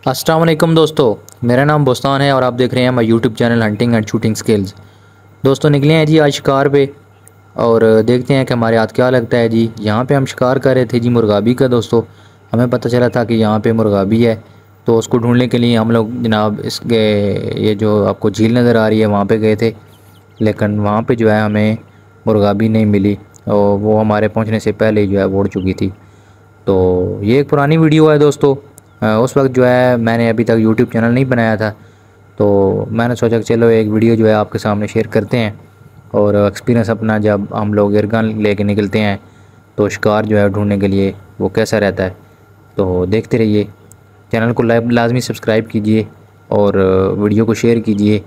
अस्सलाम वालेकुम दोस्तों, मेरा नाम बोस्तान है और आप देख रहे हैं मेरा YouTube channel hunting and shooting skills. दोस्तों निकले हैं जी आज शिकार पे और देखते हैं कि हमारे हाथ क्या लगता है जी। यहाँ पे हम शिकार कर रहे थे जी मुर्गाबी का। दोस्तों हमें पता चला था कि यहाँ पे मुर्गाबी है, तो उसको ढूंढने के लिए हम लोग जनाब इसके ये जो आपको झील नज़र आ रही है वहाँ पे गए थे, लेकिन वहाँ पे जो है हमें मुर्गाबी नहीं मिली और वो हमारे पहुँचने से पहले ही जो है वो उड़ चुकी थी। तो ये एक पुरानी वीडियो है दोस्तों। उस वक्त जो है मैंने अभी तक यूट्यूब चैनल नहीं बनाया था, तो मैंने सोचा कि चलो एक वीडियो जो है आपके सामने शेयर करते हैं और एक्सपीरियंस अपना जब हम लोग एयरगन लेके निकलते हैं तो शिकार जो है ढूंढने के लिए वो कैसा रहता है। तो देखते रहिए, चैनल को लाजमी सब्सक्राइब कीजिए और वीडियो को शेयर कीजिए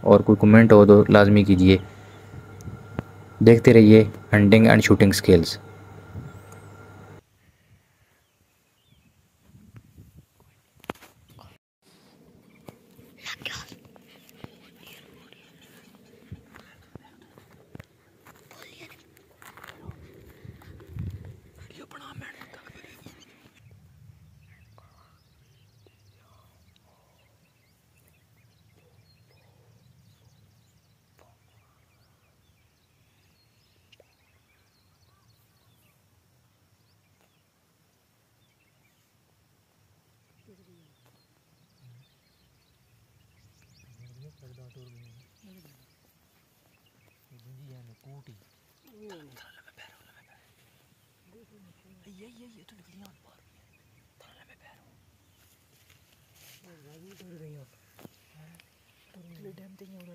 और कोई कमेंट हो तो लाजमी कीजिए। देखते रहिए हंटिंग एंड शूटिंग स्किल्स। ये तो निकली और बाहर थाने में पैर हो राजू तो रही हो तो डैम ते ही उड़ा